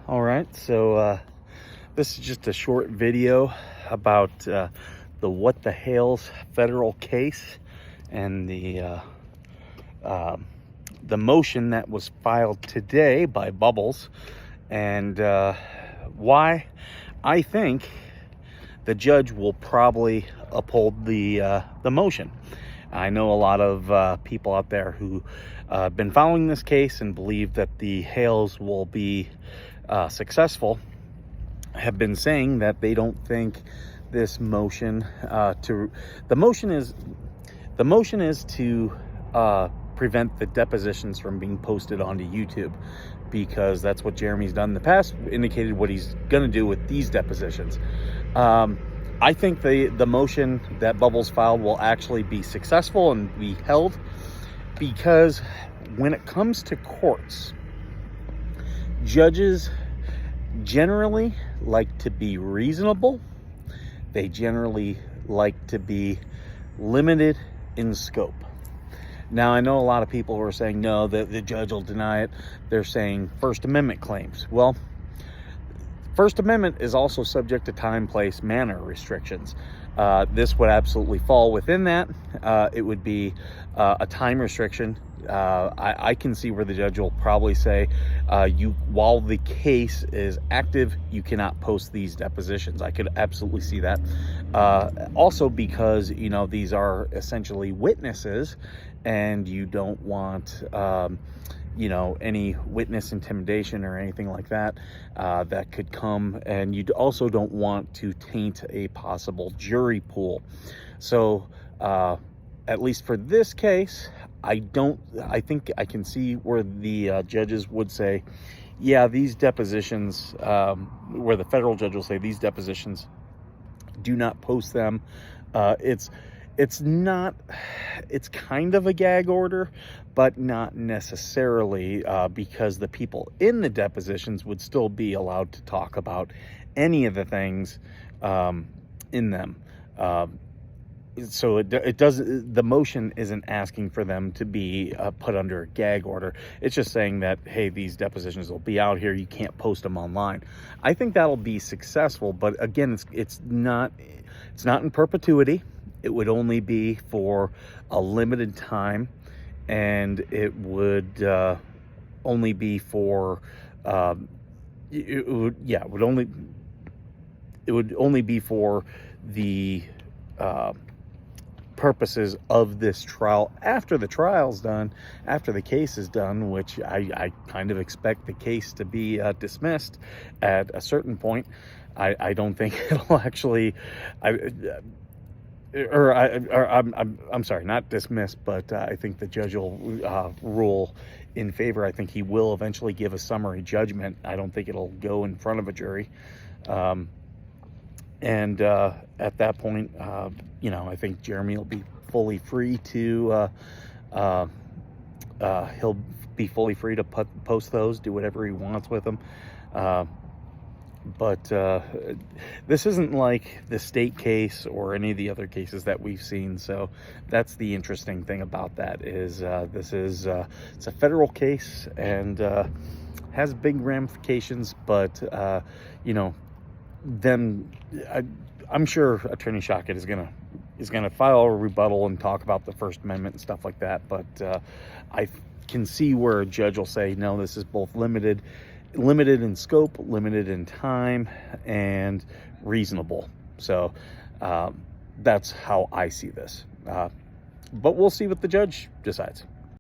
All right, so this is just a short video about the What the Hales federal case and the motion that was filed today by Bubbles, and why I think the judge will probably uphold the motion. I know a lot of people out there who have been following this case and believe that the Hales will be successful, have been saying that they don't think this motion the motion is to prevent the depositions from being posted onto YouTube, because that's what Jeremy's done in the past, indicated what he's going to do with these depositions. I think the motion that Bubbles filed will actually be successful and be held, because when it comes to courts, judges generally like to be reasonable. They generally like to be limited in scope. Now, I know a lot of people who are saying, no, the judge will deny it. They're saying First Amendment claims. Well, First Amendment is also subject to time, place, manner restrictions. This would absolutely fall within that. It would be a time restriction. I can see where the judge will probably say, while the case is active, you cannot post these depositions. I could absolutely see that. Also because, these are essentially witnesses, and you don't want, any witness intimidation or anything like that that could come. And you also don't want to taint a possible jury pool. So at least for this case, I think I can see where the judges would say, yeah, these depositions, where the federal judge will say these depositions, do not post them. It's kind of a gag order, but not necessarily, because the people in the depositions would still be allowed to talk about any of the things in them. So it doesn't, the motion isn't asking for them to be put under a gag order. It's just saying that, hey, these depositions will be out here. You can't post them online. I think that'll be successful, but again, it's not in perpetuity. It would only be for a limited time, and it would only be for it would only be for the purposes of this trial. After the trial's done, after the case is done, which I kind of expect the case to be dismissed at a certain point. I don't think it'll actually, I'm sorry, not dismissed, but I think the judge will rule in favor. I think he will eventually give a summary judgment. I don't think it'll go in front of a jury. And at that point, I think Jeremy will be fully free to, he'll be fully free to post those, do whatever he wants with them. But this isn't like the state case or any of the other cases that we've seen. So that's the interesting thing about that, is this is it's a federal case, and has big ramifications. But then I'm sure Attorney Shockett is gonna file a rebuttal and talk about the First Amendment and stuff like that. But I can see where a judge will say, no, this is both limited in scope, limited in time, and reasonable. So that's how I see this. But we'll see what the judge decides.